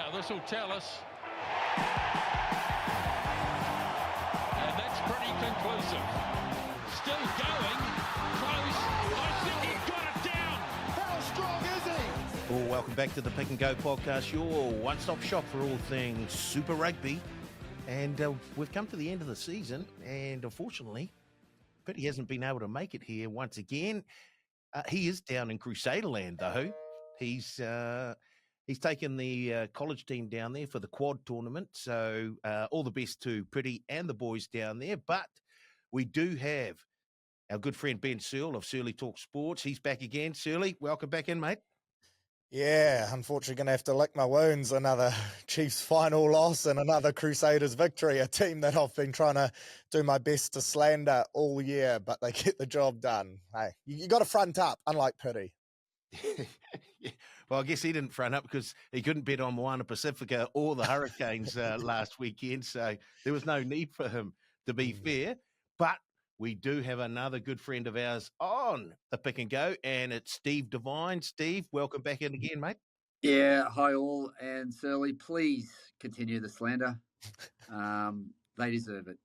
Now, this will tell us. And that's pretty conclusive. Still going. Close. I think he got it down. How strong is he? Well, welcome back to the Pick and Go podcast, your one-stop shop for all things Super Rugby. And we've come to the end of the season, and unfortunately, Pitty hasn't been able to make it here once again. He is down in Crusader land, though. He's taken the college team down there for the quad tournament, so all the best to Pitty and the boys down there. But we do have our good friend Ben Searle of Surly Talk Sports. He's back again. Surly, welcome back in, mate. Yeah, unfortunately going to have to lick my wounds. Another Chiefs final loss and another Crusaders victory, a team that I've been trying to do my best to slander all year, but they get the job done. Hey, you got to front up, unlike Pitty. Yeah. Well, I guess he didn't front up because he couldn't bet on Moana Pacifica or the Hurricanes last weekend, so there was no need for him, to be fair. But we do have another good friend of ours on the Pick and Go, and it's Steve Devine. Steve, welcome back in again, mate. Yeah, hi all, and Surly, please continue the slander. They deserve it.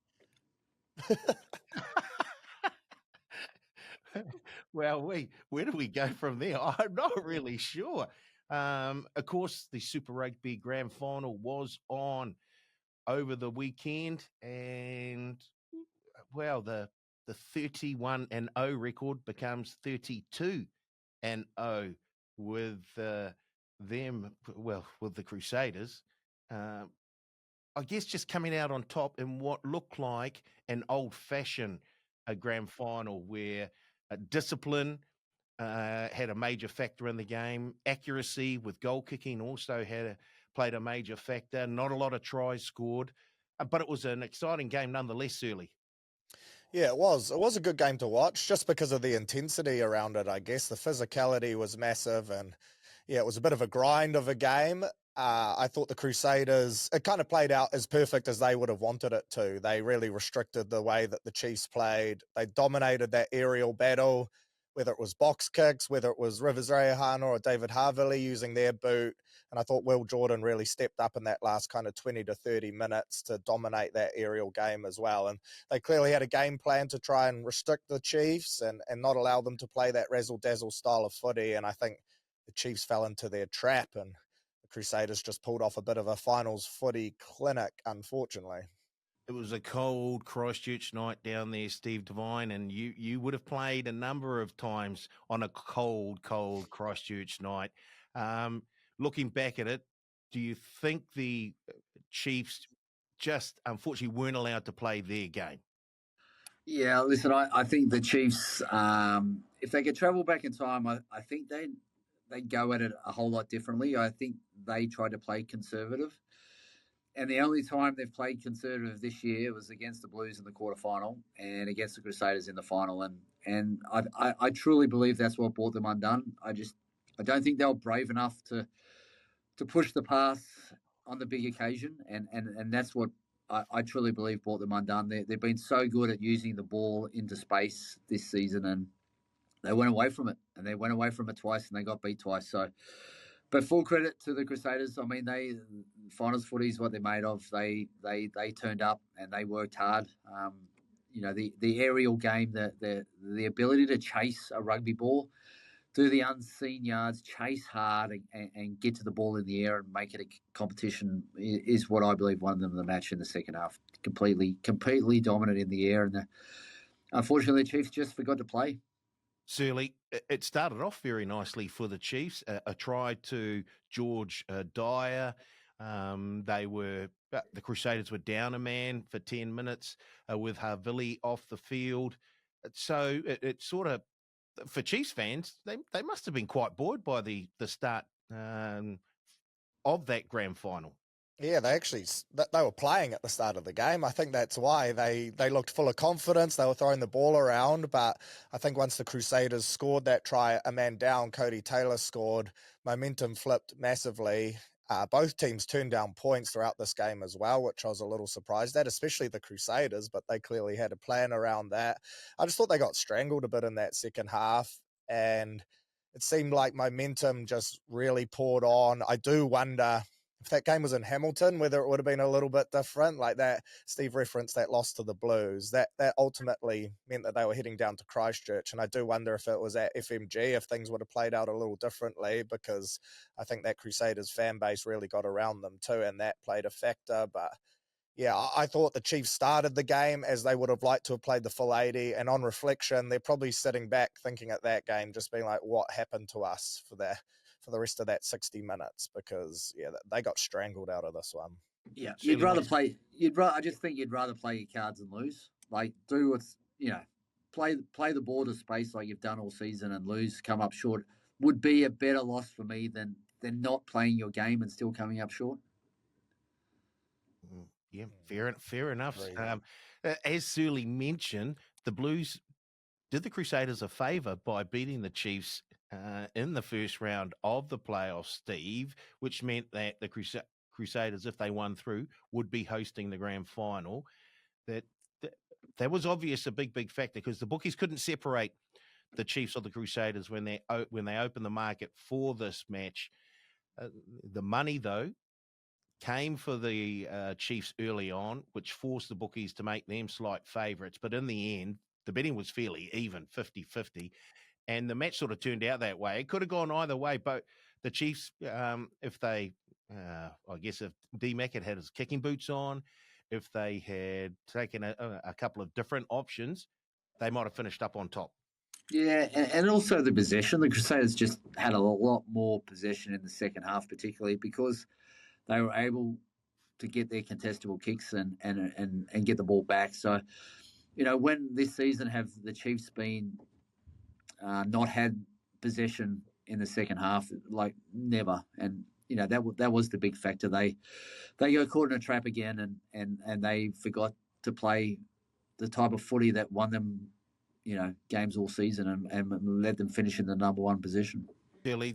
Well, where do we go from there? I'm not really sure. Of course, the Super Rugby Grand Final was on over the weekend, and well, the 31-0 record becomes 32-0 with them. Well, with the Crusaders. I guess just coming out on top in what looked like an old-fashioned grand final where discipline had a major factor in the game. Accuracy with goal kicking also played a major factor. Not a lot of tries scored, but it was an exciting game nonetheless, early. Yeah, it was. It was a good game to watch just because of the intensity around it, I guess. The physicality was massive and, yeah, it was a bit of a grind of a game. I thought the Crusaders, it kind of played out as perfect as they would have wanted it to. They really restricted the way that the Chiefs played. They dominated that aerial battle, whether it was box kicks, whether it was Rivers Reihana or David Havili using their boot. And I thought Will Jordan really stepped up in that last kind of 20 to 30 minutes to dominate that aerial game as well. And they clearly had a game plan to try and restrict the Chiefs and not allow them to play that razzle-dazzle style of footy. And I think the Chiefs fell into their trap and the Crusaders just pulled off a bit of a finals footy clinic, unfortunately. It was a cold Christchurch night down there, Steve Devine, and you would have played a number of times on a cold Christchurch night. Looking back at it, do you think the Chiefs just unfortunately weren't allowed to play their game? Yeah, listen, I think the Chiefs, if they could travel back in time, I think they go at it a whole lot differently. I think they tried to play conservative. And the only time they've played conservative this year was against the Blues in the quarterfinal and against the Crusaders in the final. And I truly believe that's what brought them undone. I don't think they were brave enough to push the pass on the big occasion. And that's what I truly believe brought them undone. They've been so good at using the ball into space this season, and they went away from it. And they went away from it twice, and they got beat twice. So, but full credit to the Crusaders. I mean, finals footy is what they're made of. They turned up and they worked hard. The aerial game, the ability to chase a rugby ball, do the unseen yards, chase hard, and get to the ball in the air and make it a competition is what I believe won them the match in the second half. Completely dominant in the air, and unfortunately, the Chiefs just forgot to play. Surly, it started off very nicely for the Chiefs. A try to George Dyer. The Crusaders were down a man for 10 minutes with Havili off the field. So it sort of, for Chiefs fans, they must have been quite buoyed by the start of that grand final. Yeah, they were playing at the start of the game. I think that's why they looked full of confidence. They were throwing the ball around, but I think once the Crusaders scored that try, a man down, Cody Taylor scored, momentum flipped massively. Both teams turned down points throughout this game as well, which I was a little surprised at, especially the Crusaders, but they clearly had a plan around that. I just thought they got strangled a bit in that second half, and it seemed like momentum just really poured on. I do wonder if that game was in Hamilton, whether it would have been a little bit different, like that. Steve referenced that loss to the Blues. That ultimately meant that they were heading down to Christchurch, and I do wonder if it was at FMG, if things would have played out a little differently, because I think that Crusaders fan base really got around them too, and that played a factor. But yeah, I thought the Chiefs started the game as they would have liked to have played the full 80. And on reflection, they're probably sitting back thinking at that game, just being like, what happened to us for the rest of that 60 minutes? Because, yeah, they got strangled out of this one. Yeah, Certainly I just think you'd rather play your cards and lose. Like, do what's, play the border space like you've done all season and lose, come up short, would be a better loss for me than not playing your game and still coming up short. Yeah, fair enough. Right. As Surly mentioned, the Blues did the Crusaders a favour by beating the Chiefs in the first round of the playoffs, Steve, which meant that the Crusaders, if they won through, would be hosting the grand final. That was obvious a big factor because the bookies couldn't separate the Chiefs or the Crusaders when they opened the market for this match. The money, though, came for the Chiefs early on, which forced the bookies to make them slight favourites. But in the end, the betting was fairly even, 50-50. And the match sort of turned out that way. It could have gone either way. But the Chiefs, if D-Mac had his kicking boots on, if they had taken a couple of different options, they might have finished up on top. Yeah, and also the possession. The Crusaders just had a lot more possession in the second half, particularly because they were able to get their contestable kicks and get the ball back. So, when this season have the Chiefs been not had possession in the second half, like never, and that was the big factor. They got caught in a trap again, and they forgot to play the type of footy that won them, games all season and led them finish in the number one position. Billy,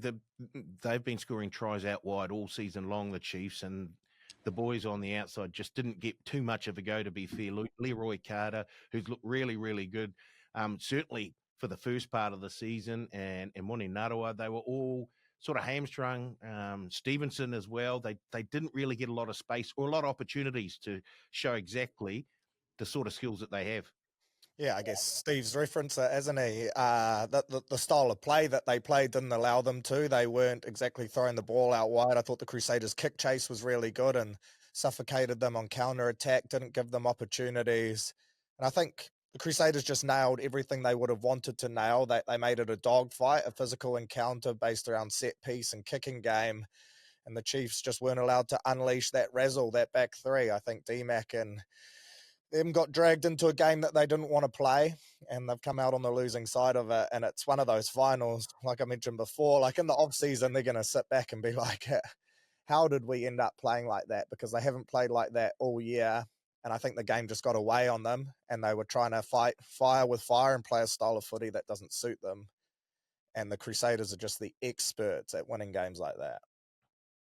they've been scoring tries out wide all season long, the Chiefs, and the boys on the outside just didn't get too much of a go, to be fair. Leroy Carter, who's looked really, really good, certainly for the first part of the season, and Moni Narawa, they were all sort of hamstrung. Stevenson as well. They didn't really get a lot of space or a lot of opportunities to show exactly the sort of skills that they have. Yeah, I guess Steve's referenced it, hasn't he? The style of play that they played didn't allow them to. They weren't exactly throwing the ball out wide. I thought the Crusaders' kick chase was really good and suffocated them on counter-attack, didn't give them opportunities. And I think the Crusaders just nailed everything they would have wanted to nail. They made it a dogfight, a physical encounter based around set piece and kicking game. And the Chiefs just weren't allowed to unleash that razzle, that back three. I think D-Mac and them got dragged into a game that they didn't want to play, and they've come out on the losing side of it. And it's one of those finals, like I mentioned before, like in the off season, they're going to sit back and be like, how did we end up playing like that? Because they haven't played like that all year. And I think the game just got away on them, and they were trying to fight fire with fire and play a style of footy that doesn't suit them. And the Crusaders are just the experts at winning games like that.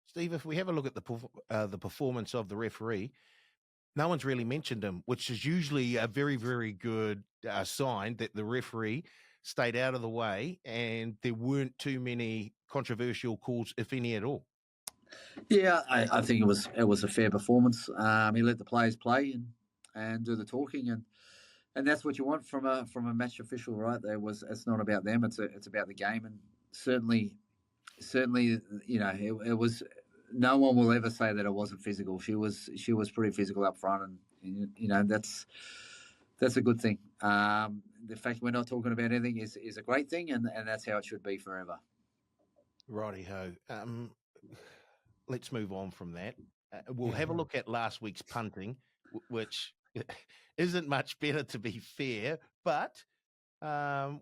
Steve, if we have a look at the performance of the referee, no one's really mentioned him, which is usually a very, very good sign that the referee stayed out of the way and there weren't too many controversial calls, if any at all. Yeah, I think it was a fair performance. He let the players play and do the talking, and that's what you want from a match official, right? It's not about them; it's about the game, and certainly, it was. No one will ever say that it wasn't physical. She was pretty physical up front, and that's a good thing. The fact we're not talking about anything is a great thing, and that's how it should be forever. Righty-ho. Let's move on from that. We'll have a look at last week's punting, which isn't much better, to be fair, but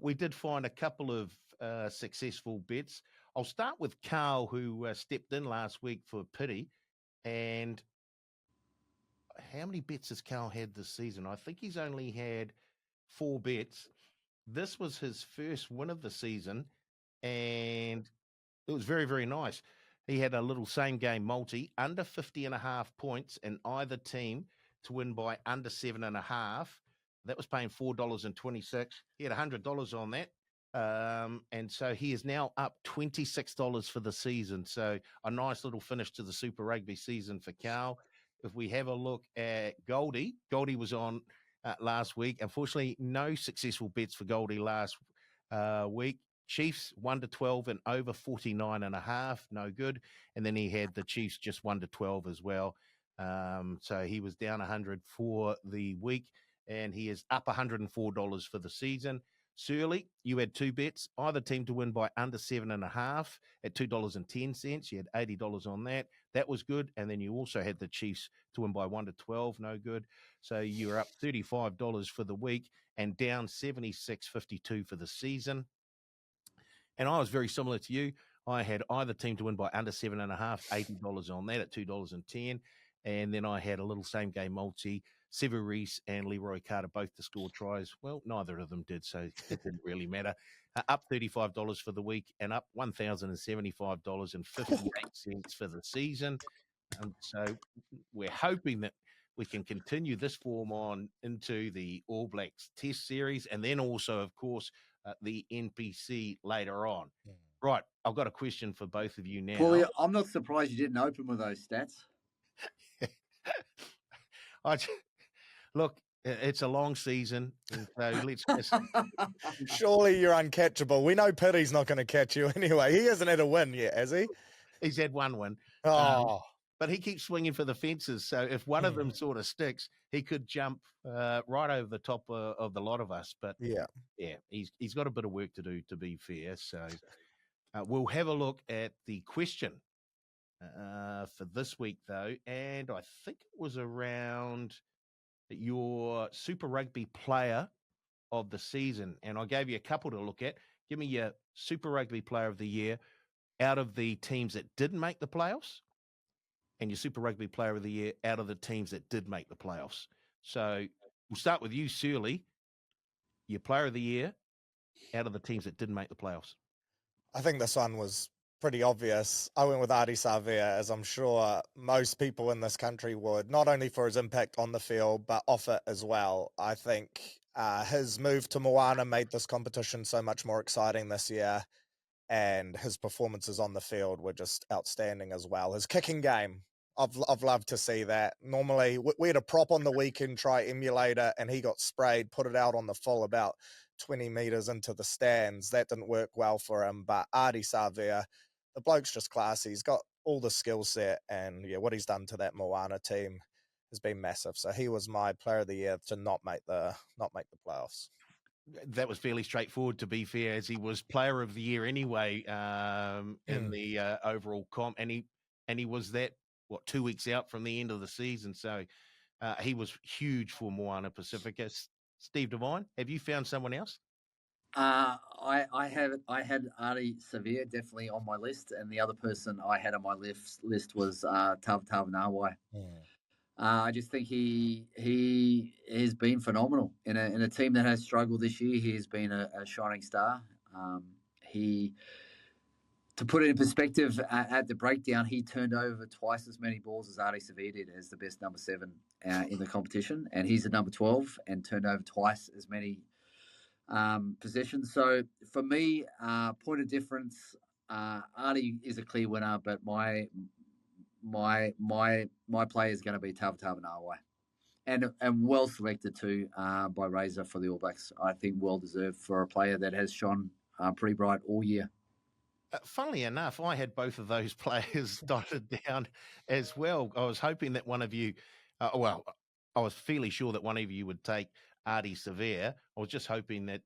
we did find a couple of successful bets. I'll start with Carl, who stepped in last week for pity. And how many bets has Carl had this season? I think he's only had 4 bets. This was his first win of the season, and it was very, very nice. He had a little same game multi, under 50.5 points in either team to win by under 7.5. That was paying $4.26. He had $100 on that. And so he is now up $26 for the season. So a nice little finish to the Super Rugby season for Cal. If we have a look at Goldie was on last week. Unfortunately, no successful bets for Goldie last week. Chiefs 1-12 and over 49.5, no good. And then he had the Chiefs just 1-12 as well. So he was down 100 for the week, and he is up $104 for the season. Surly, you had two bets, either team to win by under 7.5 at $2.10. You had $80 on that. That was good. And then you also had the Chiefs to win by 1-12, no good. So you're up $35 for the week and down $76.52 for the season. And I was very similar to you. I had either team to win by under 7.5, $80 on that at $2.10. And then I had a little same game multi, Severis and Leroy Carter both to score tries. Well, neither of them did, so it didn't really matter. Up $35 for the week and up $1,075.58 for the season. So we're hoping that we can continue this form on into the All Blacks Test Series and then also, of course, the NPC later on. Right, I've got a question for both of you now. Paulie, I'm not surprised you didn't open with those stats. Look, it's a long season, and so let's just... Surely you're uncatchable. We know Pity's not going to catch you anyway. He hasn't had a win yet, has he? He's had one win. Oh. But he keeps swinging for the fences, so if one of them sort of sticks, he could jump right over the top of the lot of us. But yeah, he's got a bit of work to do, to be fair. So we'll have a look at the question for this week, though, and I think it was around your Super Rugby player of the season, and I gave you a couple to look at. Give me your Super Rugby player of the year out of the teams that didn't make the playoffs, and your Super Rugby player of the year out of the teams that did make the playoffs. So we'll start with you, Surly. Your player of the year out of the teams that didn't make the playoffs. I think this one was pretty obvious. I went with Ardie, as I'm sure most people in this country would, not only for his impact on the field, but off it as well. I think his move to Moana made this competition so much more exciting this year, and his performances on the field were just outstanding as well. His kicking game, I've loved to see that. Normally, we had a prop on the weekend, try emulator, and he got sprayed, put it out on the full about 20 meters into the stands. That didn't work well for him, but Ardie Savea, the bloke's just classy. He's got all the skill set, and what he's done to that Moana team has been massive. So he was my player of the year to not make the playoffs. That was fairly straightforward, to be fair, as he was player of the year anyway in the overall comp, and he was that 2 weeks out from the end of the season, so he was huge for Moana Pacifica. Steve Devine, have you found someone else? I had Ardie Savea definitely on my list, and the other person I had on my list was Tavanawai. I just think he has been phenomenal in a team that has struggled this year. He has been a shining star. To put it in perspective, at the breakdown, he turned over twice as many balls as Ardie Savea did as the best number 7 in the competition, and he's at number 12 and turned over twice as many possessions. So for me, point of difference, Ardie is a clear winner, but my play is going to be Tavanawai, and well selected too by Razor for the All Blacks. I think well deserved for a player that has shone pretty bright all year. Funnily enough, I had both of those players dotted down as well. I was hoping that one of you, I was fairly sure that one of you would take Ardie Savea. I was just hoping that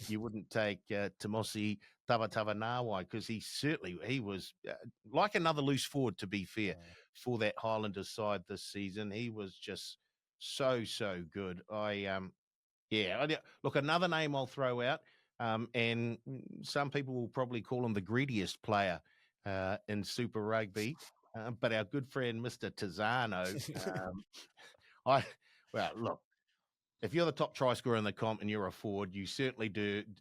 you wouldn't take Tamosi Tavanawai, because he was like another loose forward, to be fair, for that Highlanders side this season. He was just so good. Look, another name I'll throw out, and some people will probably call him the greediest player in Super Rugby, but our good friend Mr. Tizano. Look, if you're the top try scorer in the comp and you're a forward, you certainly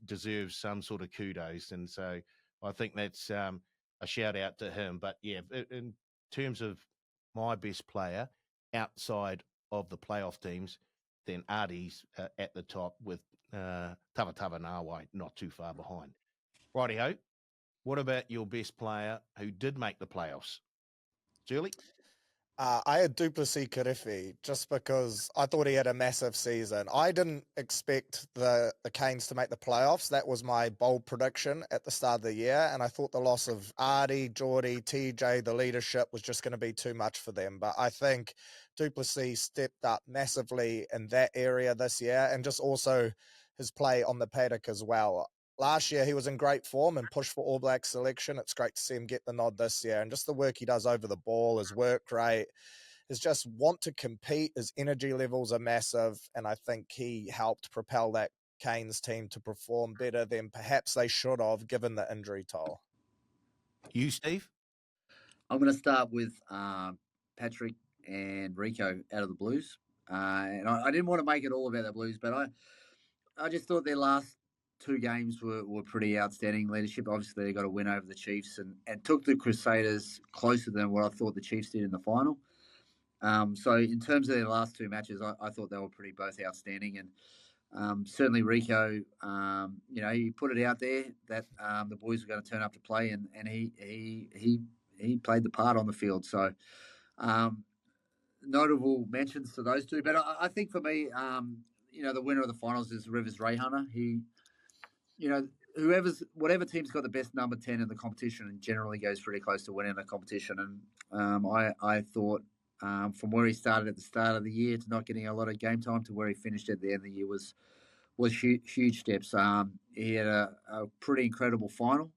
deserve some sort of kudos. And so I think that's a shout out to him. But yeah, in terms of my best player outside of the playoff teams, then Ardie's at the top with Tava Nawai not too far behind. Righty-ho. What about your best player who did make the playoffs? Julie? I had Duplessis Kirifi just because I thought he had a massive season. I didn't expect the Canes to make the playoffs. That was my bold prediction at the start of the year. And I thought the loss of Ardie, Geordie, TJ, the leadership was just going to be too much for them. But I think Duplessis stepped up massively in that area this year, and just also his play on the paddock as well. Last year, he was in great form and pushed for All Black selection. It's great to see him get the nod this year. And just the work he does over the ball, his work rate, his just want to compete, his energy levels are massive. And I think he helped propel that Canes team to perform better than perhaps they should have, given the injury toll. You, Steve? I'm going to start with Patrick and Rico out of the Blues. And I didn't want to make it all about the Blues, but I just thought their last two games were pretty outstanding leadership. Obviously, they got a win over the Chiefs and took the Crusaders closer than what I thought the Chiefs did in the final. So in terms of their last two matches, I thought they were pretty both outstanding. And certainly Rico, he put it out there that the boys were going to turn up to play, and he played the part on the field. So notable mentions to those two. But I think for me, the winner of the finals is Rivers Rayhunter. Whatever team's got the best number 10 in the competition and generally goes pretty close to winning the competition. And I thought from where he started at the start of the year to not getting a lot of game time to where he finished at the end of the year was huge steps. He had a pretty incredible final,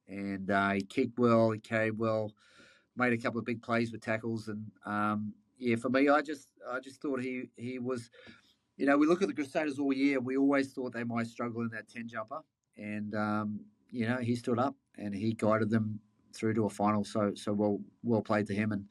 and he kicked well, he carried well, made a couple of big plays with tackles. And for me, I just thought he was. We look at the Crusaders all year. We always thought they might struggle in that 10 jumper, and he stood up and he guided them through to a final. So well played to him, and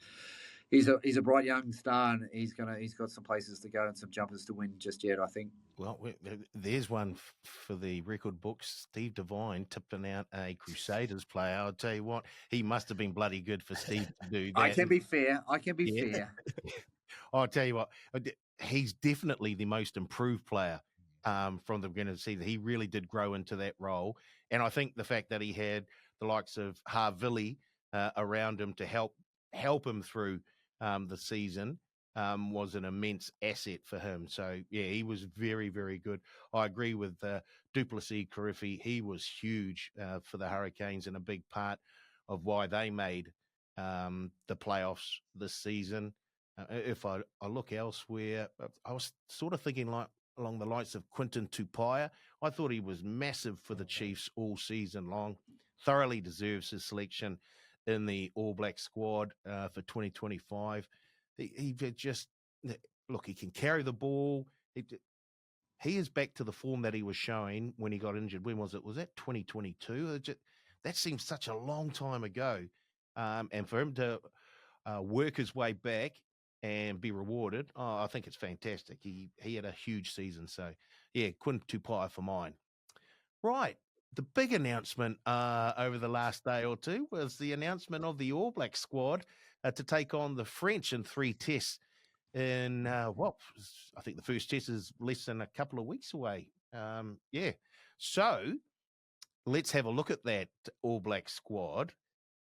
he's a bright young star, and he's got some places to go and some jumpers to win just yet, I think. Well, there's one for the record books. Steve Devine tipping out a Crusaders player. I'll tell you what, he must have been bloody good for Steve to do that. I can be fair. Fair. I'll tell you what, he's definitely the most improved player from the beginning of the season. He really did grow into that role. And I think the fact that he had the likes of Harvilli around him to help him through the season was an immense asset for him. So, yeah, he was very, very good. I agree with Duplessis Kirifi. He was huge for the Hurricanes and a big part of why they made the playoffs this season. If I look elsewhere, I was sort of thinking along the lines of Quinton Tupaia. I thought he was massive for the Chiefs all season long. Thoroughly deserves his selection in the All Black squad for 2025. He just look. He can carry the ball. He is back to the form that he was showing when he got injured. When was it? Was that 2022? That seems such a long time ago. And for him to work his way back and be rewarded, I think it's fantastic. He had a huge season. So, yeah, Quinton Tupaia for mine. Right. The big announcement over the last day or two was the announcement of the All Black squad to take on the French in 3 tests. In I think the first test is less than a couple of weeks away. So let's have a look at that All Black squad.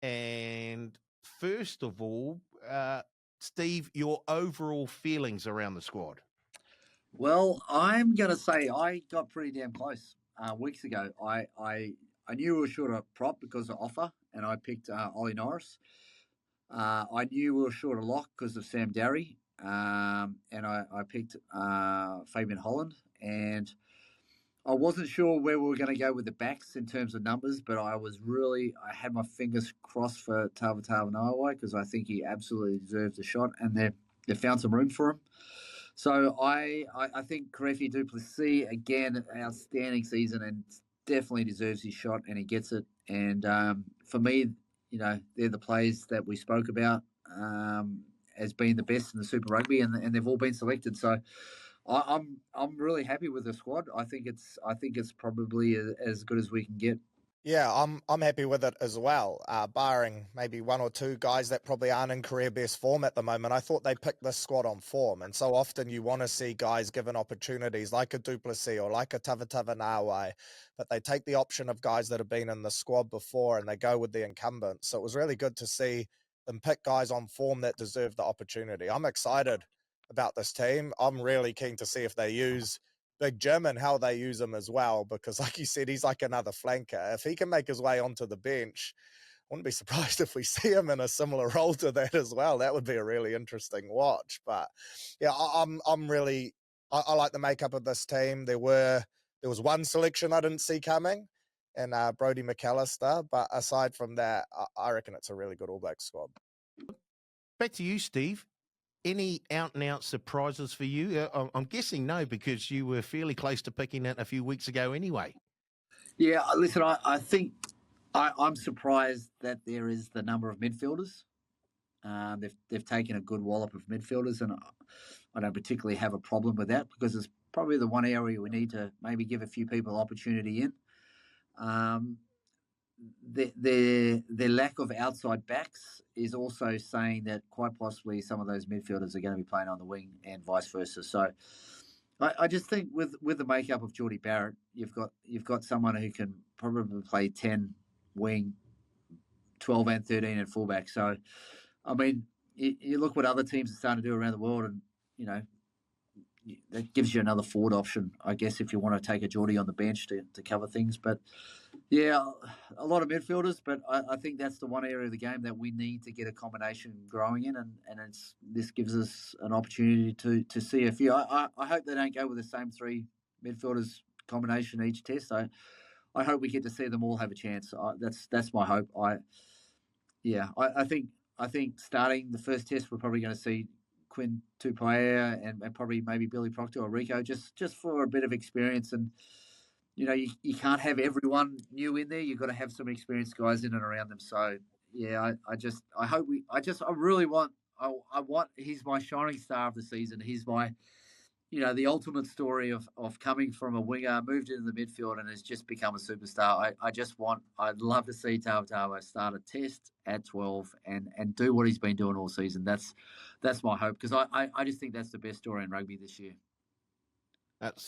And first of all, Steve, your overall feelings around the squad. Well, I'm going to say I got pretty damn close weeks ago. I knew we were short of prop because of offer, and I picked Ollie Norris. I knew we were short of lock because of Sam Darry, and I picked Fabian Holland. And I wasn't sure where we were going to go with the backs in terms of numbers, but I had my fingers crossed for Tava Nawai because I think he absolutely deserves a shot, and they found some room for him. So I think Kirifi Duplessis, again, outstanding season and definitely deserves his shot, and he gets it. And for me, they're the players that we spoke about as being the best in the Super Rugby, and they've all been selected. So I'm really happy with the squad. I think it's probably as good as we can get. Yeah, I'm happy with it as well. Barring maybe one or two guys that probably aren't in career best form at the moment, I thought they picked this squad on form. And so often you want to see guys given opportunities like a Duplessis or like a Tavatava Nawai, but they take the option of guys that have been in the squad before and they go with the incumbents. So it was really good to see them pick guys on form that deserve the opportunity. I'm excited about this team. I'm really keen to see if they use Big Jim and how they use him as well, because like you said, he's like another flanker. If he can make his way onto the bench, I wouldn't be surprised if we see him in a similar role to that as well. That would be a really interesting watch. But yeah, I'm really I like the makeup of this team. There was one selection I didn't see coming, and Brody McAllister. But aside from that, I reckon it's a really good All Black squad. Back to you, Steve. Any out-and-out surprises for you? I'm guessing no, because you were fairly close to picking it a few weeks ago anyway. Yeah, listen, I think I'm surprised that there is the number of midfielders. They've taken a good wallop of midfielders, and I don't particularly have a problem with that because it's probably the one area we need to maybe give a few people opportunity in. Their lack of outside backs is also saying that quite possibly some of those midfielders are going to be playing on the wing and vice versa. So I just think with the makeup of Geordie Barrett, you've got someone who can probably play 10 wing, 12 and 13 at fullback. So, I mean, you look what other teams are starting to do around the world, and you know that gives you another forward option, I guess, if you want to take a Geordie on the bench to cover things. But yeah, a lot of midfielders, but I think that's the one area of the game that we need to get a combination growing in, and this gives us an opportunity to see a few. I hope they don't go with the same three midfielders combination each test. I hope we get to see them all have a chance. That's my hope. I think starting the first test, we're probably going to see Quinn Tupaea and probably maybe Billy Proctor or Rico just for a bit of experience. And you can't have everyone new in there. You've got to have some experienced guys in and around them. So yeah, I really want. I want. He's my shining star of the season. He's my the ultimate story of coming from a winger, moved into the midfield, and has just become a superstar. I'd love to see Tavatava start a test at 12 and do what he's been doing all season. That's my hope, because I just think that's the best story in rugby this year. It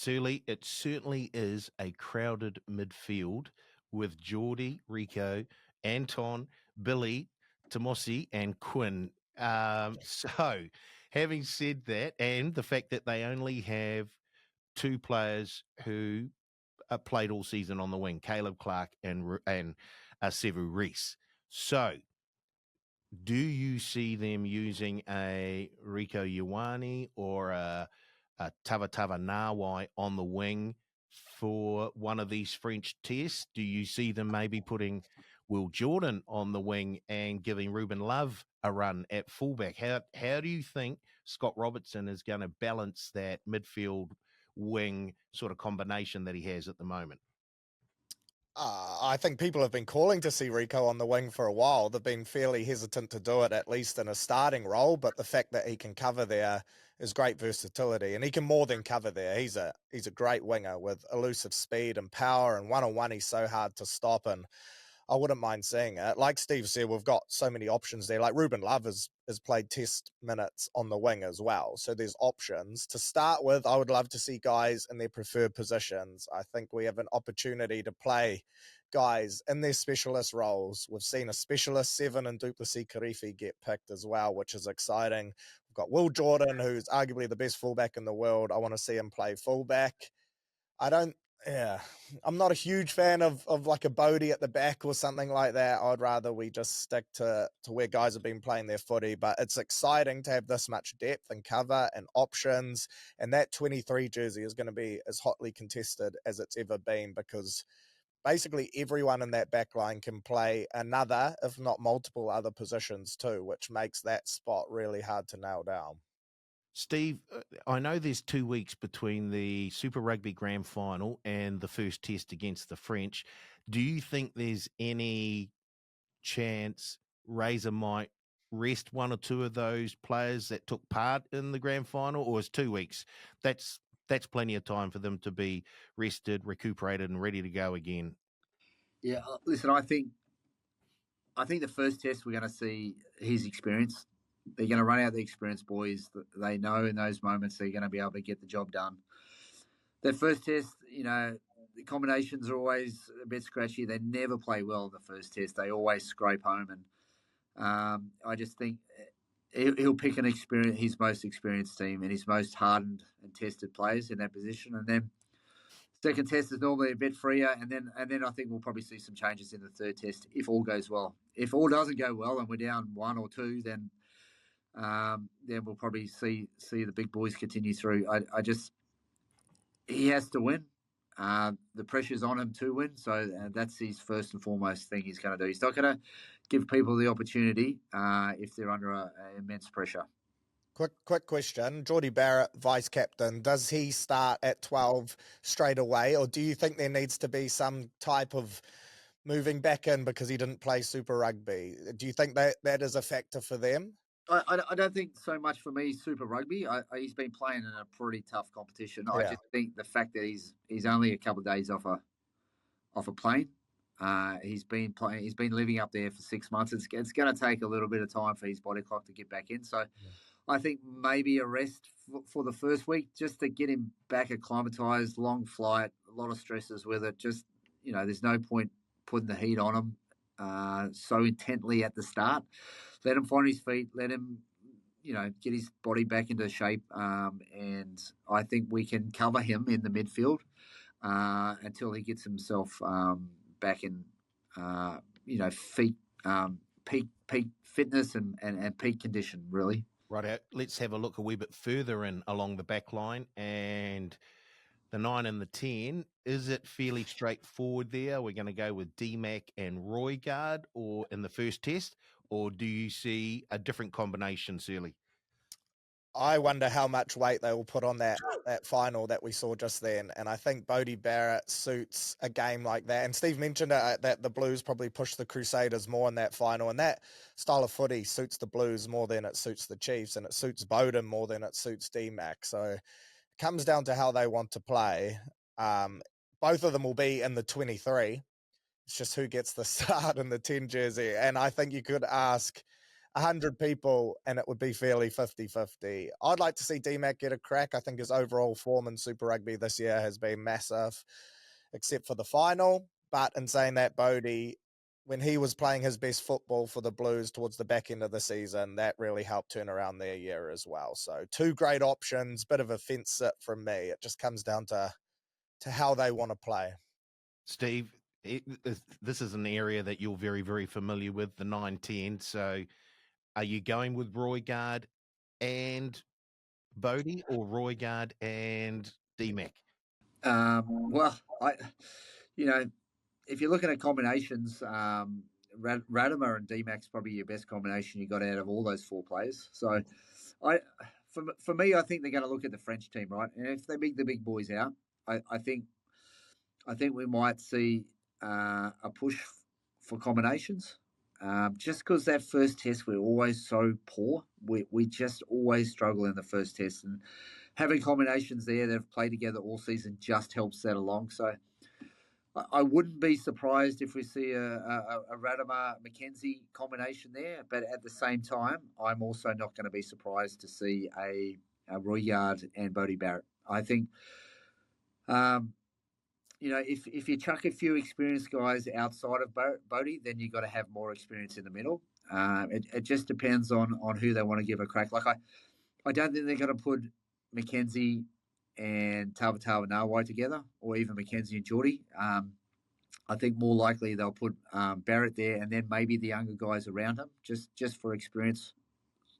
certainly is a crowded midfield with Geordie, Rico, Anton, Billy, Tamosi, and Quinn. So, having said that, and the fact that they only have two players who played all season on the wing, Caleb Clark and Sevu Reece. So, do you see them using a Rico Ioane or a Tavatava Nawai on the wing for one of these French tests? Do you see them maybe putting Will Jordan on the wing and giving Ruben Love a run at fullback? How do you think Scott Robertson is going to balance that midfield wing sort of combination that he has at the moment? I think people have been calling to see Rico on the wing for a while. They've been fairly hesitant to do it, at least in a starting role, but the fact that he can cover there is great versatility, and he can more than cover there. He's a great winger with elusive speed and power, and one-on-one he's so hard to stop, and I wouldn't mind seeing it. Like Steve said, we've got so many options there. Like Ruben Love has played test minutes on the wing as well. So there's options. To start with, I would love to see guys in their preferred positions. I think we have an opportunity to play guys in their specialist roles. We've seen a specialist 7 and Duplessis Karifi get picked as well, which is exciting. We've got Will Jordan, who's arguably the best fullback in the world. I want to see him play fullback. I'm not a huge fan of like a Bodie at the back or something like that. I'd rather we just stick to where guys have been playing their footy, but it's exciting to have this much depth and cover and options, and that 23 jersey is going to be as hotly contested as it's ever been, because basically everyone in that back line can play another, if not multiple other positions too, which makes that spot really hard to nail down. Steve, I know there's 2 weeks between the Super Rugby Grand Final and the first test against the French. Do you think there's any chance Razor might rest one or two of those players that took part in the Grand Final, or is 2 weeks? That's plenty of time for them to be rested, recuperated, and ready to go again. Yeah, listen, I think the first test we're going to see his experience. They're going to run out the experienced boys. They know in those moments they're going to be able to get the job done. Their first test, the combinations are always a bit scratchy. They never play well in the first test. They always scrape home, and I just think he'll pick his most experienced team and his most hardened and tested players in that position, and then second test is normally a bit freer, and then I think we'll probably see some changes in the third test if all goes well. If all doesn't go well and we're down 1 or 2, then we'll probably see the big boys continue through. He has to win. The pressure's on him to win, so that's his first and foremost thing he's going to do. He's not going to give people the opportunity if they're under immense pressure. Quick question. Ardie Barrett, vice captain, does he start at 12 straight away, or do you think there needs to be some type of moving back in because he didn't play Super Rugby? Do you think that is a factor for them? I don't think so much for me, Super Rugby. He's been playing in a pretty tough competition. Yeah. I just think the fact that he's only a couple of days off a plane. He's been living up there for 6 months. It's going to take a little bit of time for his body clock to get back in. So I think maybe a rest for the first week just to get him back acclimatized. Long flight, a lot of stresses with it. Just, there's no point putting the heat on him so intently at the start. Let him find his feet. Let him, get his body back into shape. And I think we can cover him in the midfield until he gets himself back in, peak fitness and peak condition, really. Right. Let's have a look a wee bit further in along the back line and the 9 and the 10. Is it fairly straightforward there? We're going to go with D-Mac and Roigard or in the first test, or do you see a different combination, Searley? I wonder how much weight they will put on that final that we saw just then. And I think Ardie Barrett suits a game like that. And Steve mentioned that the Blues probably push the Crusaders more in that final. And that style of footy suits the Blues more than it suits the Chiefs. And it suits Bowden more than it suits D-Mac. So it comes down to how they want to play. Both of them will be in the 23. It's just who gets the start in the 10 jersey. And I think you could ask 100 people and it would be fairly 50-50. I'd like to see D-Mac get a crack. I think his overall form in Super Rugby this year has been massive, except for the final. But in saying that, Bodie, when he was playing his best football for the Blues towards the back end of the season, that really helped turn around their year as well. So 2 great options, bit of a fence sit from me. It just comes down to how they want to play. Steve, this is an area that you're very, very familiar with, the 9-10. So are you going with Roigard and Bodie or Roigard and D-Mac? Well, if you're looking at combinations, Radimer and D-Mac's probably your best combination you got out of all those 4 players. So, for me, I think they're going to look at the French team, right? And if they beat the big boys out, I think we might see a push for combinations. Just because that first test we're always so poor, we just always struggle in the first test, and having combinations there that have played together all season just helps that along. So I wouldn't be surprised if we see a Radimer McKenzie combination there, but at the same time, I'm also not going to be surprised to see a Roigard and Ardie Barrett. I think. If you chuck a few experienced guys outside of Bodie, then you've got to have more experience in the middle. It just depends on who they want to give a crack. Like I don't think they're going to put McKenzie and Tavatawa Nawai together, or even McKenzie and Ardie. I think more likely they'll put Barrett there, and then maybe the younger guys around him, just for experience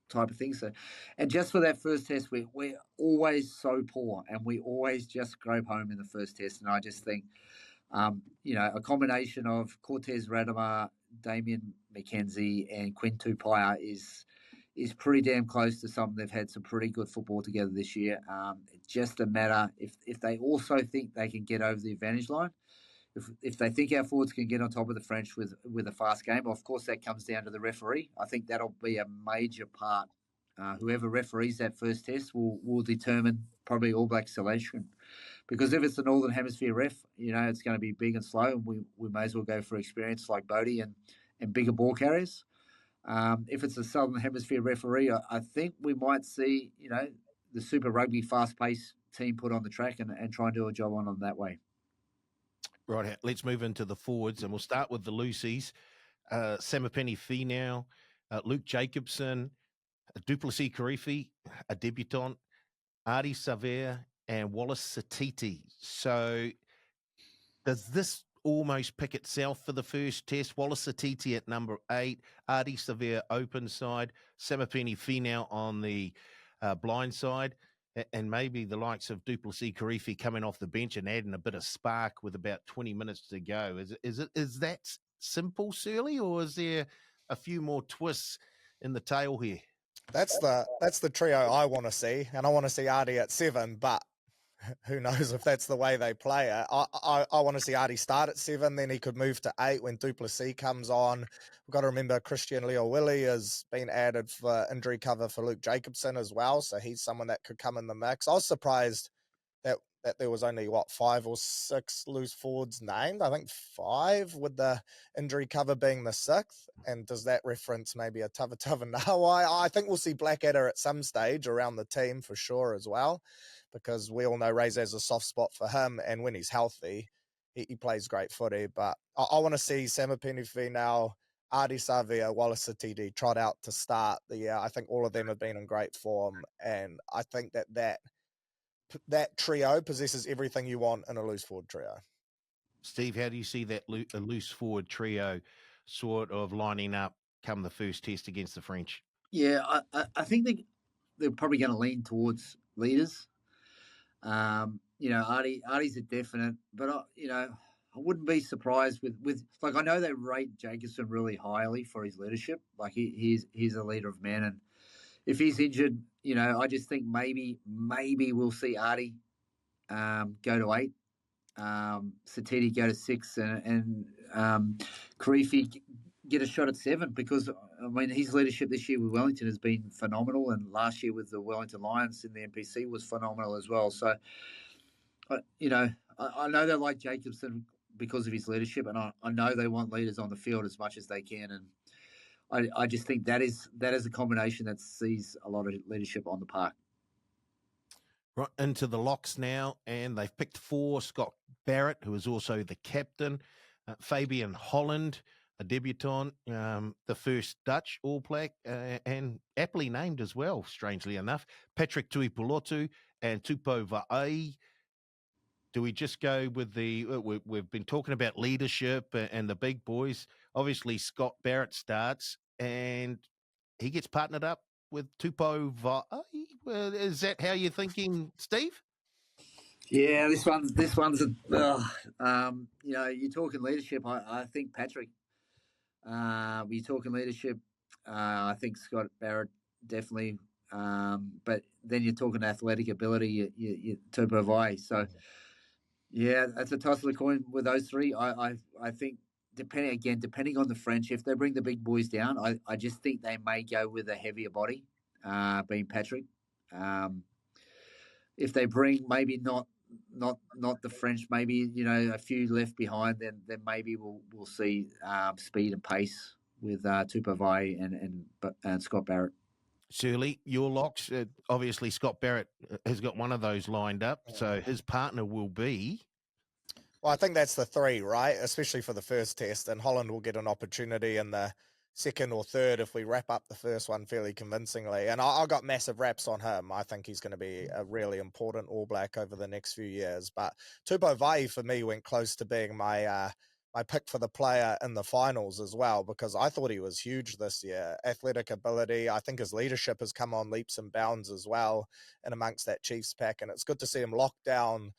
type of thing. So, and just for that first test, we're always so poor, and we always just scrape home in the first test. And I just think, a combination of Cortez Radimer, Damien McKenzie, and Quinn Tupaia is pretty damn close to something. They've had some pretty good football together this year. It's just a matter if they also think they can get over the advantage line. If they think our forwards can get on top of the French with a fast game, of course that comes down to the referee. I think that'll be a major part. Whoever referees that first test will determine probably All Black selection. Because if it's the Northern Hemisphere ref, it's going to be big and slow, and we may as well go for experience like Bodie and bigger ball carriers. If it's a Southern Hemisphere referee, I think we might see, the Super Rugby fast-paced team put on the track and try and do a job on them that way. Right, let's move into the forwards, and we'll start with the loosies. Samipeni Finau, Luke Jacobson, Duplessis Karifi, a debutant, Ardie Savea, and Wallace Satiti. So does this almost pick itself for the first test? Wallace Satiti at number 8, Ardie Savea open side, Samipeni Finau on the blind side, and maybe the likes of Duplessis Karifi coming off the bench and adding a bit of spark with about 20 minutes to go. Is that simple, Surly, or is there a few more twists in the tail here? That's the trio I want to see, and I want to see Ardie at 7, but who knows if that's the way they play it. I want to see Ardie start at 7, then he could move to 8 when Duplessis comes on. We've got to remember Christian Leo-Willie has been added for injury cover for Luke Jacobson as well, so he's someone that could come in the mix. I was surprised that there was only, 5 or 6 loose forwards named. I think 5, with the injury cover being the 6th. And does that reference maybe a Tavatavanawai? No, I think we'll see Blackadder at some stage around the team for sure as well, because we all know Ray's has a soft spot for him, and when he's healthy, he plays great footy. But I want to see Samipeni Finau, Ardie Savea, Wallace Satiti trot out to start the year. I think all of them have been in great form, and I think that trio possesses everything you want in a loose forward trio. Steve, how do you see that a loose forward trio sort of lining up come the first test against the French? Yeah, I think they're probably going to lean towards leaders. Ardie's a definite, but I wouldn't be surprised with I know they rate Jacobson really highly for his leadership. Like he's a leader of men, and if he's injured, I just think maybe we'll see Ardie go to 8, Satiti go to 6, and Karifi get a shot at 7, because his leadership this year with Wellington has been phenomenal, and last year with the Wellington Lions in the NPC was phenomenal as well. So, I know they like Jacobson because of his leadership, and I know they want leaders on the field as much as they can, and I just think that is a combination that sees a lot of leadership on the park. Right into the locks now, and they've picked 4. Scott Barrett, who is also the captain, Fabian Holland, a debutant, the first Dutch All Black, and aptly named as well, strangely enough, Patrick Tuipulotu and Tupou Va'ai. Do we just go with we've been talking about leadership and the big boys. Obviously, Scott Barrett starts, and he gets partnered up with Tupou Va'ai. Is that how you're thinking, Steve? Yeah, this one's you're talking leadership. I think Patrick. You're talking leadership. I think Scott Barrett definitely. But then you're talking athletic ability. You Tupou Va'ai. So yeah, that's a toss of the coin with those 3. I think depending on the French, if they bring the big boys down, I just think they may go with a heavier body, being Patrick. If they bring maybe not the French, maybe a few left behind, then maybe we'll see speed and pace with Tupou Va'ai and Scott Barrett. Shirley, your locks. Obviously, Scott Barrett has got one of those lined up, so his partner will be. Well, I think that's the 3, right? Especially for the first test, and Holland will get an opportunity in the second or third if we wrap up the first one fairly convincingly. And I got massive raps on him. I think he's going to be a really important All Black over the next few years. But Tupou Va'ai for me went close to being my pick for the player in the finals as well, because I thought he was huge this year. Athletic ability, I think his leadership has come on leaps and bounds as well and amongst that Chiefs pack. And it's good to see him lock down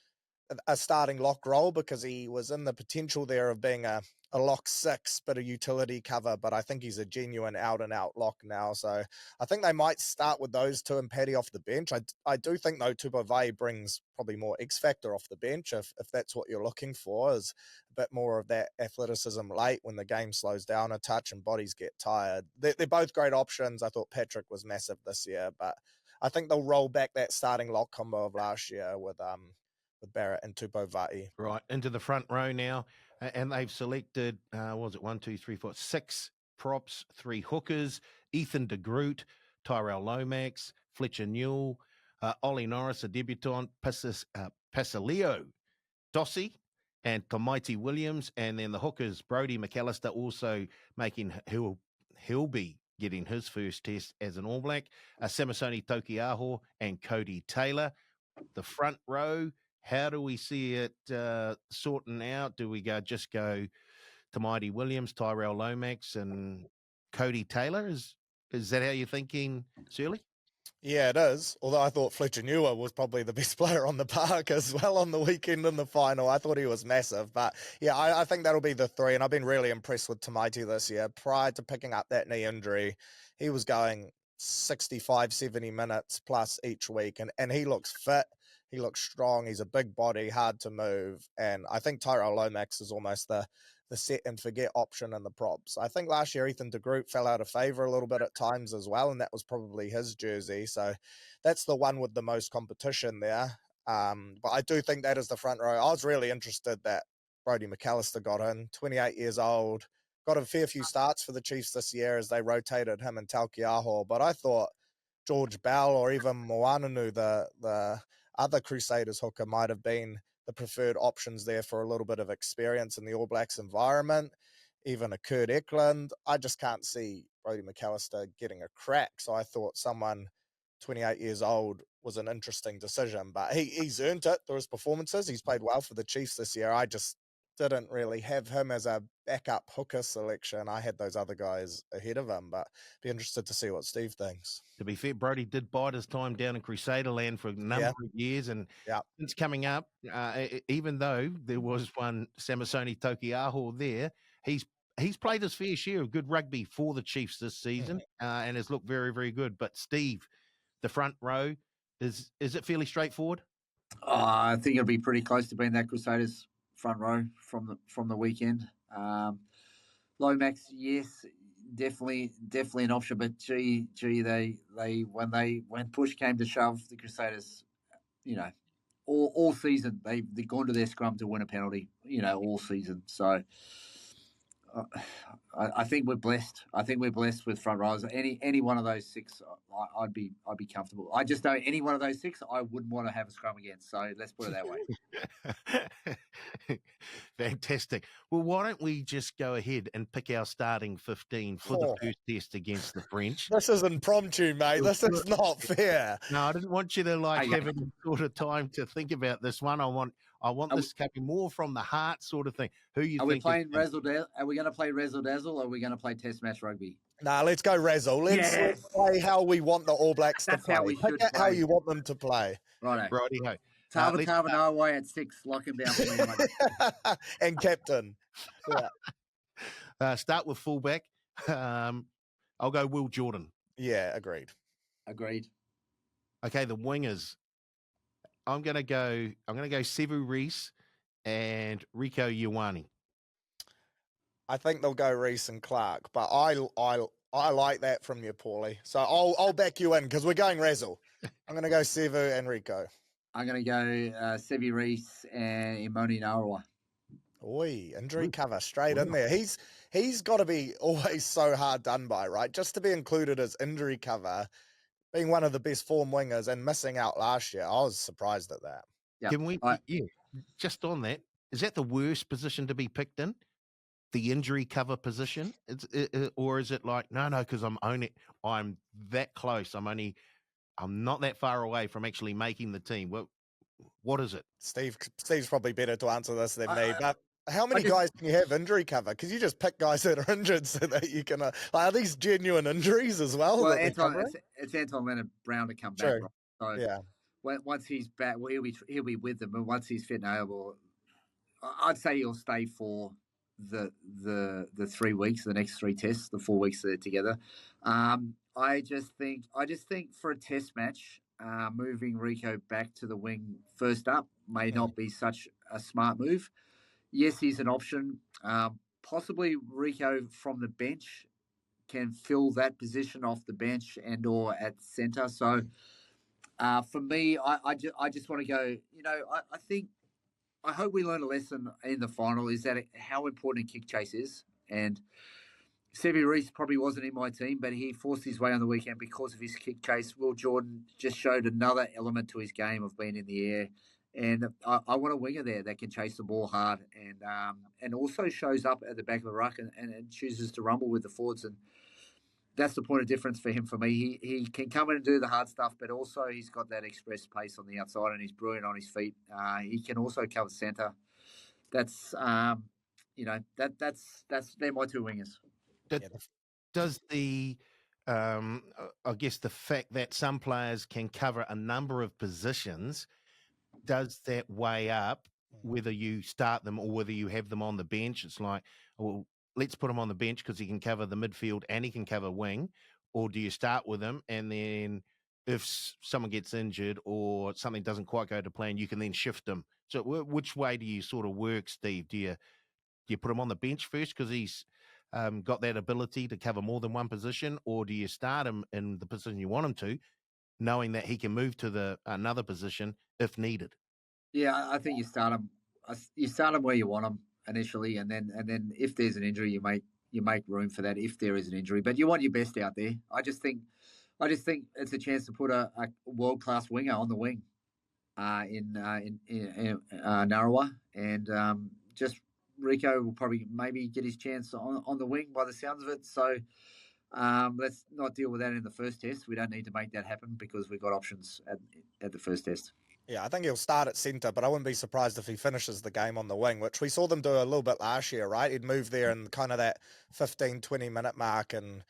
a starting lock role, because he was in the potential there of being a lock 6, but a utility cover. But I think he's a genuine out-and-out lock now. So I think they might start with those 2 and Paddy off the bench. I do think, though, Tupou Va'ai brings probably more X-factor off the bench, if that's what you're looking for, is a bit more of that athleticism late when the game slows down a touch and bodies get tired. They're both great options. I thought Patrick was massive this year, but I think they'll roll back that starting lock combo of last year with with Barrett and Tupovati. Right, into the front row now. And they've selected, what was it, 1, 2, 3, 4, 6 props, 3 hookers, Ethan de Groot, Tyrell Lomax, Fletcher Newell, Ollie Norris, a debutant, Pasilio Dossi, and Tomaiti Williams. And then the hookers, Brody McAllister, also making, he'll be getting his first test as an All Black, Samasoni Tokiaho and Cody Taylor. The front row, how do we see it sorting out? Do we just go to Mighty Williams, Tyrell Lomax, and Cody Taylor? Is that how you're thinking, Shirley? Yeah, it is. Although I thought Fletcher Newell was probably the best player on the park as well on the weekend in the final. I thought he was massive. But yeah, I think that'll be the 3. And I've been really impressed with Tomaiti this year. Prior to picking up that knee injury, he was going 65, 70 minutes plus each week. And he looks fit. He looks strong. He's a big body, hard to move. And I think Tyrell Lomax is almost the set and forget option in the props. I think last year Ethan de Groot fell out of favour a little bit at times as well, and that was probably his jersey. So that's the one with the most competition there. But I do think that is the front row. I was really interested that Brody McAllister got in, 28 years old, got a fair few starts for the Chiefs this year as they rotated him and Talkiaho. But I thought George Bell or even Moananu, the other Crusaders hooker, might have been the preferred options there for a little bit of experience in the All Blacks environment. Even a Kurt Eklund. I just can't see Brody McAllister getting a crack. So I thought someone 28 years old was an interesting decision. But he's earned it through his performances. He's played well for the Chiefs this year. I just didn't really have him as a backup hooker selection. I had those other guys ahead of him, but be interested to see what Steve thinks. To be fair, Brody did bide his time down in Crusader land for a number of years, and since coming up, even though there was one Samasoni Tokiaho there, he's played his fair share of good rugby for the Chiefs this season, and has looked very, very good. But Steve, the front row, is it fairly straightforward? I think it'll be pretty close to being that Crusaders front row from the weekend. Lomax, yes, definitely an option. But gee, they when push came to shove, the Crusaders, all season they've gone to their scrum to win a penalty, all season. So I think we're blessed. I think we're blessed with front rows. Any one of those 6, I'd be comfortable. I just know any one of those 6, I wouldn't want to have a scrum against. So let's put it that way. Fantastic. Well, why don't we just go ahead and pick our starting 15 for the first test against the French? This is impromptu, mate. This is not fair. No, I didn't want you to have any sort of time to think about this one. I want this coming more from the heart sort of thing. Who you are think? We playing Razzle Dazzle? Are we going to play Razzle Dazzle, or are we going to play Test Match Rugby? Nah, let's go Razzle. Let's play how we want the All Blacks to play. How we should play. How you want them to play. Righto. Tava no at 6, lock him down for me. And captain. Yeah. Start with fullback. I'll go Will Jordan. Yeah, agreed. Okay, the wingers. I'm gonna go Sevu Reece and Rico Ioane. I think they'll go Reece and Clark, but I like that from you, Paulie. So I'll back you in because we're going Razzle. I'm gonna go Sevu and Rico. I'm gonna go Sevu Reece and Imoni Narawa. Oi, injury cover straight in there. He's got to be always so hard done by, right? Just to be included as injury cover, being one of the best form wingers and missing out last year, I was surprised at that. Yeah. Can we? Just on that, is that the worst position to be picked in? The injury cover position, or is it like no? Because I'm that close. I'm not that far away from actually making the team. What is it? Steve's probably better to answer this than me. But how many guys can you have injury cover? Because you just pick guys that are injured so that you can. Are these genuine injuries as well? Well, it's Anton Leonard Brown to come back. True. Right? So yeah. Once he's back, well, he'll be with them. And once he's fit and able, I'd say he'll stay for the 3 weeks, the next 3 tests, the 4 weeks they're together. I just think for a test match, moving Rico back to the wing first up may not be such a smart move. Yes, he's an option. Possibly Rico from the bench can fill that position off the bench and or at centre. So For me, I just want to go. I hope we learn a lesson in the final is that how important kick chase is. And Sevi Reece probably wasn't in my team, but he forced his way on the weekend because of his kick chase. Will Jordan just showed another element to his game of being in the air. And I want a winger there that can chase the ball hard and also shows up at the back of the ruck and chooses to rumble with the forwards. And that's the point of difference for him. For me, he can come in and do the hard stuff, but also he's got that express pace on the outside, and he's brilliant on his feet. He can also cover centre. That's they're my two wingers. Does the I guess the fact that some players can cover a number of positions, does that weigh up whether you start them or whether you have them on the bench? It's like, well, let's put him on the bench because he can cover the midfield and he can cover wing. Or do you start with him and then if someone gets injured or something doesn't quite go to plan, you can then shift him? So which way do you sort of work, Steve? Do you put him on the bench first because he's got that ability to cover more than one position, or do you start him in the position you want him to, knowing that he can move to another position if needed? Yeah, I think you start him. You start him where you want him initially, and then if there's an injury, you make room for that if there is an injury. But you want your best out there. I just think it's a chance to put a world class winger on the wing in Narawa, and just Rico will probably maybe get his chance on the wing by the sounds of it. So let's not deal with that in the first test. We don't need to make that happen because we've got options at the first test. Yeah, I think he'll start at centre, but I wouldn't be surprised if he finishes the game on the wing, which we saw them do a little bit last year, right? He'd move there in kind of that 15, 20-minute mark, and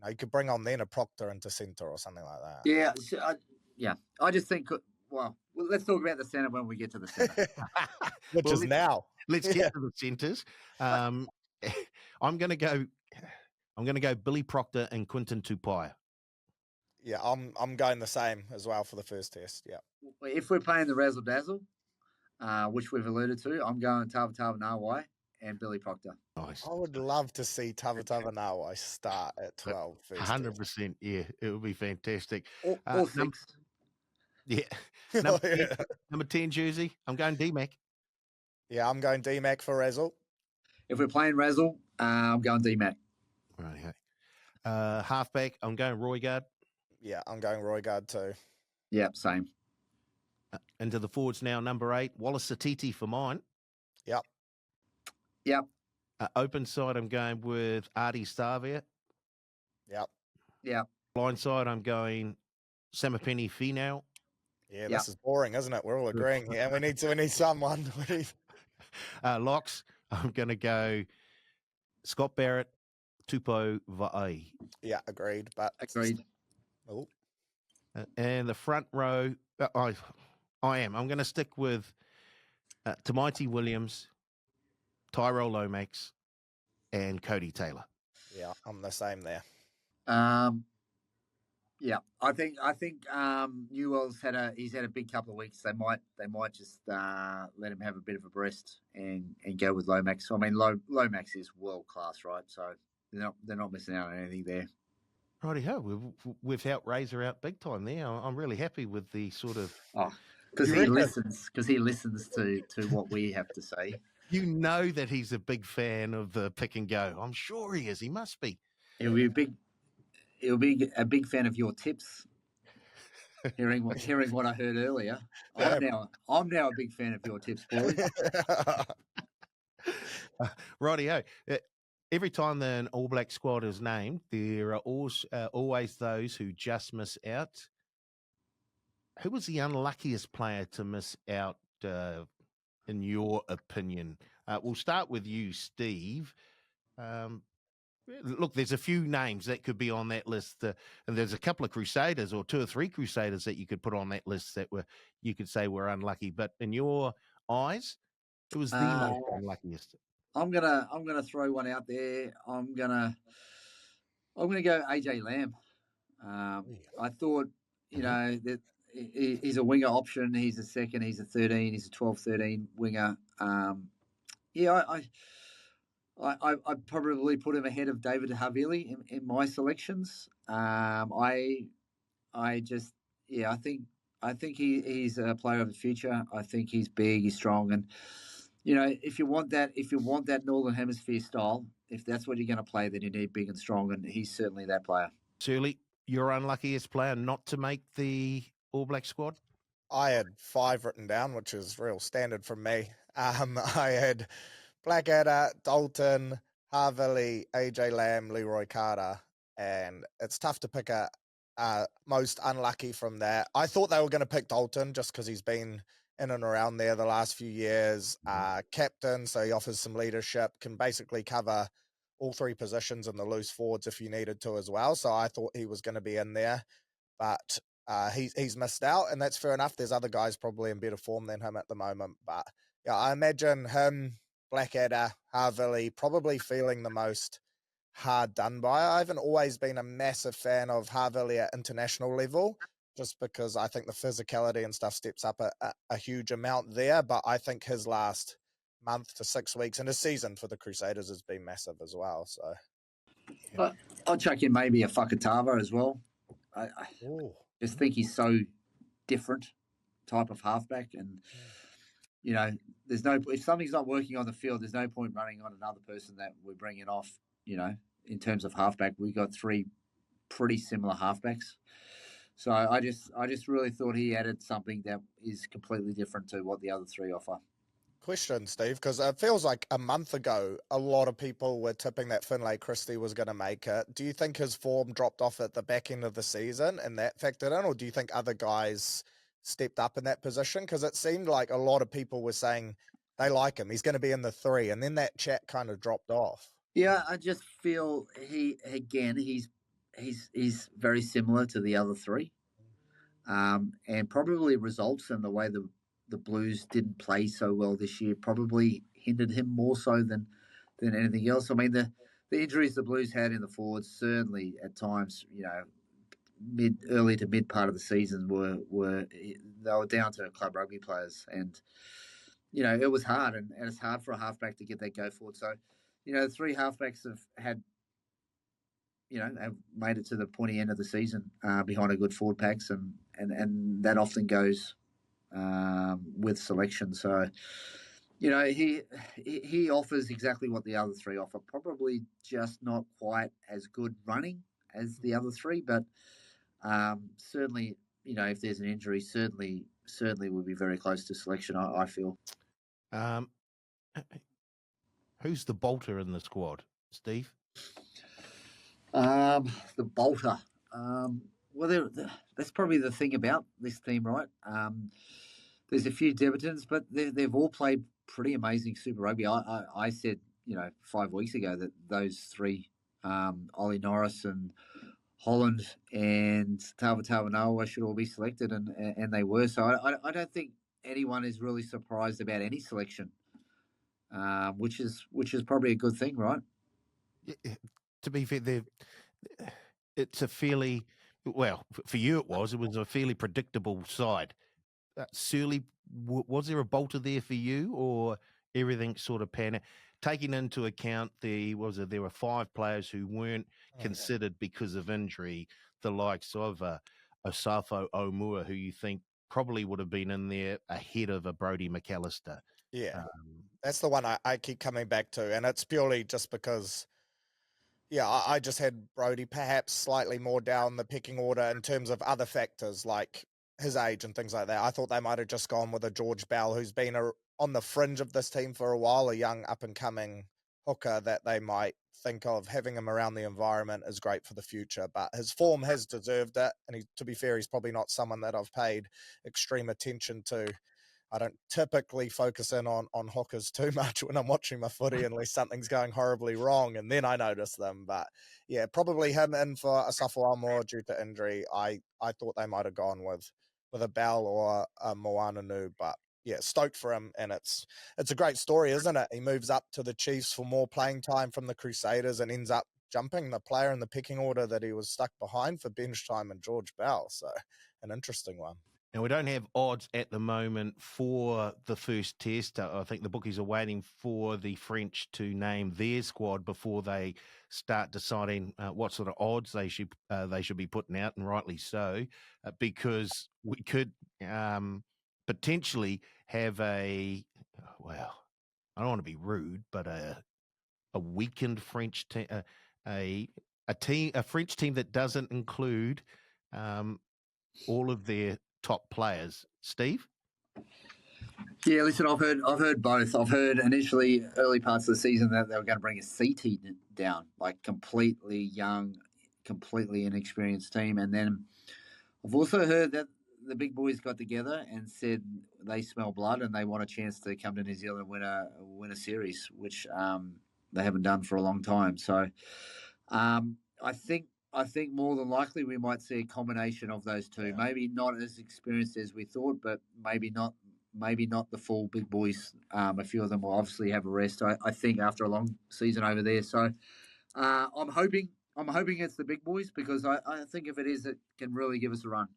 you could bring on then a Proctor into centre or something like that. Yeah, I just think, well, let's talk about the centre when we get to the centre. Which is now. Let's get to the centres. I'm going to go Billy Proctor and Quinton Tupaia. Yeah, I'm going the same as well for the first test. Yeah. If we're playing the razzle dazzle, which we've alluded to, I'm going Tava Nawai and Billy Proctor. Nice. I would love to see Tava Nawai start at 12. 100%. Yeah, it would be fantastic. Or 6. Number 10 jersey. I'm going D-Mac. Yeah, I'm going D-Mac for Razzle. If we're playing Razzle, I'm going D-Mac. Right. Halfback, I'm going Roygaard. Yeah, I'm going Roygaard too. Yeah, same. Into the forwards now, number 8, Wallace Satiti for mine. Yep. Open side, I'm going with Ardie Starver. Yep. Blind side, I'm going Samapeni Finau. Yeah, this is boring, isn't it? We're all agreeing here. We need someone. Locks, I'm going to go Scott Barrett, Tupou Va'ai. Yeah, agreed. Oh. And the front row, I'm going to stick with Tamaiti Williams, Tyrell Lomax, and Cody Taylor. Yeah, I'm the same there. Yeah, I think Newell's had a big couple of weeks. They might just let him have a bit of a rest and go with Lomax. I mean, Lomax is world class, right? So they're not missing out on anything there. Righty-ho, we've helped Razor out big time there. I'm really happy with the sort of because he listens to what we have to say. You know that he's a big fan of the pick and go. I'm sure he is. He must be. He'll be a big fan of your tips. Hearing what I heard earlier, I'm now a big fan of your tips, boys. Righty-ho. Every time an All Black squad is named, there are always those who just miss out. Who was the unluckiest player to miss out, in your opinion? We'll start with you, Steve. Look, there's a few names that could be on that list, and there's a couple of Crusaders or 2 or 3 Crusaders that you could put on that list that you could say were unlucky. But in your eyes, who was the most unluckiest? I'm gonna throw one out there. I'm gonna go AJ Lamb. I thought that he's a winger option. He's a second. He's a 13. He's a 12-13 winger. I probably put him ahead of David Havili in my selections. I think I think he's a player of the future. I think he's big, he's strong, and if you want that Northern Hemisphere style, if that's what you're going to play, then you need big and strong, and he's certainly that player. Surely, your unluckiest player not to make the All Black squad? I had 5 written down, which is real standard from me. I had Blackadder, Dalton, Harville, AJ Lamb, Leroy Carter, and it's tough to pick a most unlucky from that. I thought they were going to pick Dalton just because he's been in and around there the last few years. Captain, so he offers some leadership, can basically cover all 3 positions in the loose forwards if you needed to as well. So I thought he was going to be in there, but he's missed out, and that's fair enough. There's other guys probably in better form than him at the moment, but yeah, I imagine him, Blackadder, Harville probably feeling the most hard done by. I haven't always been a massive fan of Harville at international level, just because I think the physicality and stuff steps up a huge amount there, but I think his last month to 6 weeks in his season for the Crusaders has been massive as well. So I'll chuck in maybe a Fakatava as well. I just think he's so different type of halfback, and there's no, if something's not working on the field, there's no point running on another person that we're bringing off. In terms of halfback, we got 3 pretty similar halfbacks. So I just really thought he added something that is completely different to what the other 3 offer. Question, Steve, because it feels like a month ago, a lot of people were tipping that Finlay Christie was going to make it. Do you think his form dropped off at the back end of the season and that factored in, or do you think other guys stepped up in that position? Because it seemed like a lot of people were saying they like him. He's going to be in the 3, and then that chat kind of dropped off. Yeah, I just feel he's very similar to the other 3, and probably results in the way the Blues didn't play so well this year probably hindered him more so than anything else. I mean, the injuries the Blues had in the forwards certainly at times, early to mid part of the season were they were down to club rugby players, and it was hard, and it's hard for a halfback to get that go forward. So, the 3 halfbacks have made it to the pointy end of the season behind a good forward packs, and that often goes with selection. So, he offers exactly what the other 3 offer. Probably just not quite as good running as the other 3, but certainly, if there's an injury, certainly would be very close to selection. I feel. Who's the bolter in the squad, Steve? The bolter. Well, that's probably the thing about this team, right? There's a few debutants, but they've all played pretty amazing Super Rugby. I said, 5 weeks ago that those 3, Ollie Norris and Holland and Tavanoa should all be selected, and they were. So I don't think anyone is really surprised about any selection, which is probably a good thing, right? To be fair, it's a fairly, well, for you it was a fairly predictable side. Surely, was there a bolter there for you, or everything sort of panned out? Taking into account there were 5 players who weren't considered because of injury, the likes of Osafo Omua, who you think probably would have been in there ahead of a Brodie McAllister. Yeah, that's the one I keep coming back to, and it's purely just because, I just had Brodie perhaps slightly more down the pecking order in terms of other factors like his age and things like that. I thought they might have just gone with a George Bell, who's been on the fringe of this team for a while, a young up-and-coming hooker that they might think of. Having him around the environment is great for the future, but his form has deserved it, and to be fair, he's probably not someone that I've paid extreme attention to. I don't typically focus in on hookers too much when I'm watching my footy unless something's going horribly wrong, and then I notice them. But yeah, probably him in for Asafo Aumua due to injury. I thought they might have gone with a Bell or a Moananu, but yeah, stoked for him, and it's a great story, isn't it? He moves up to the Chiefs for more playing time from the Crusaders and ends up jumping the player in the pecking order that he was stuck behind for bench time and George Bell. So an interesting one. Now, we don't have odds at the moment for the first test. I think the bookies are waiting for the French to name their squad before they start deciding what sort of odds they should be putting out, and rightly so, because we could potentially have I don't want to be rude, but a weakened French team, a French team that doesn't include all of their top players. Steve? Yeah, listen, I've heard both. I've heard initially early parts of the season that they were going to bring a C team down, like completely young, completely inexperienced team, and then I've also heard that the big boys got together and said they smell blood and they want a chance to come to New Zealand and win a series, which they haven't done for a long time. So I think more than likely we might see a combination of those two. Yeah. Maybe not as experienced as we thought, but maybe not the full big boys. A few of them will obviously have a rest, I think, after a long season over there. So I'm hoping it's the big boys, because I think if it is, it can really give us a run.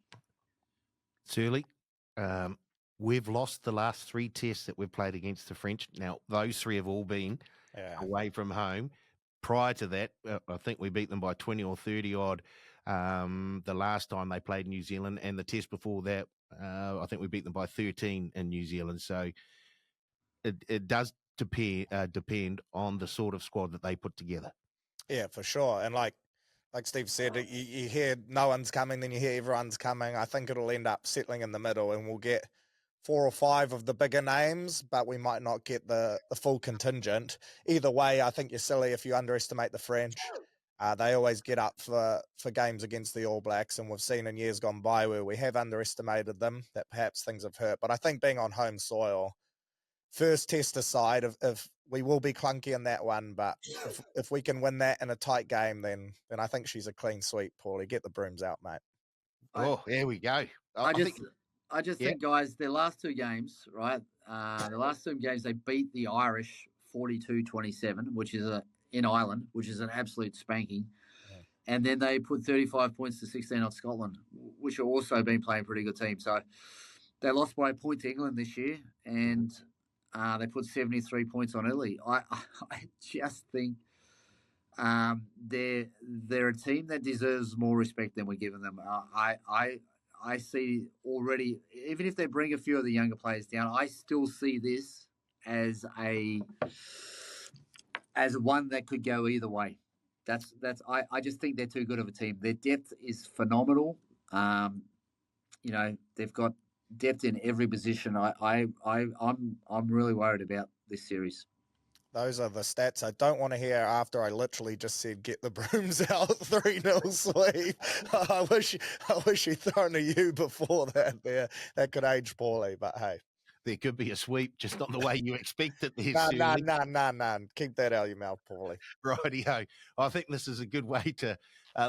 Surely, we've lost the last 3 tests that we've played against the French. Now, those 3 have all been away from home. Prior to that, I think we beat them by 20 or 30 odd the last time they played New Zealand, and the test before that, I think we beat them by 13 in New Zealand. So it does depend on the sort of squad that they put together. Yeah, for sure. And like Steve said, you hear no one's coming, then you hear everyone's coming. I think it'll end up settling in the middle, and we'll get 4 or 5 of the bigger names, but we might not get the full contingent. Either way, I think you're silly if you underestimate the French. They always get up for games against the All Blacks, and we've seen in years gone by where we have underestimated them, that perhaps things have hurt. But I think being on home soil, first test aside, if we will be clunky in that one, but if we can win that in a tight game, then I think she's a clean sweep, Paulie. Get the brooms out, mate. Oh, there we go. I just think, guys, their last 2 games, right? The last 2 games, they beat the Irish 42-27, which is in Ireland, which is an absolute spanking. Yeah. And then they put 35 points to 16 on Scotland, which have also been playing a pretty good team. So they lost by a point to England this year, and they put 73 points on Italy. I just think they're a team that deserves more respect than we're giving them. I see already, even if they bring a few of the younger players down, I still see this as one that could go either way. I just think they're too good of a team. Their depth is phenomenal. They've got depth in every position. I'm really worried about this series. Those are the stats I don't want to hear after I literally just said get the brooms out 3-0 sweep. I wish he'd thrown a U before that there. That could age poorly, but hey. There could be a sweep, just not the way you expect it. Nah. Keep that out of your mouth, Paulie. Righty-ho. I think this is a good way to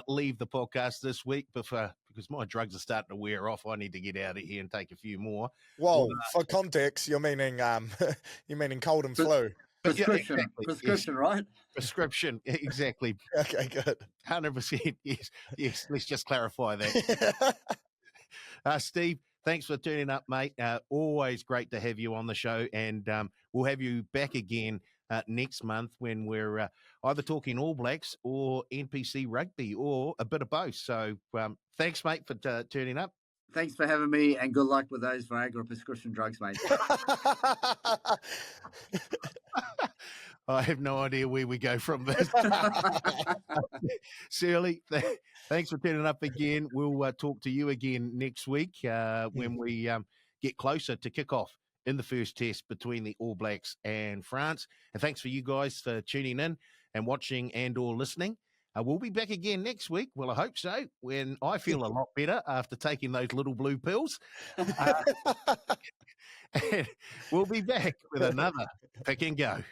leave the podcast this week because my drugs are starting to wear off. I need to get out of here and take a few more. Well, for context, you're meaning cold and flu. Prescription, yeah, exactly. prescription, yes. Right? Prescription, exactly. Okay, good. 100%. Yes. Let's just clarify that. Steve, thanks for turning up, mate. Always great to have you on the show, and we'll have you back again next month when we're either talking All Blacks or NPC rugby or a bit of both. So thanks, mate, for turning up. Thanks for having me, and good luck with those Viagra prescription drugs, mate. I have no idea where we go from this. Shirley, thanks for turning up again. We'll talk to you again next week when we get closer to kick-off in the first test between the All Blacks and France. And thanks for you guys for tuning in and watching and or listening. We'll be back again next week. Well, I hope so, when I feel a lot better after taking those little blue pills. And we'll be back with another Pick and Go.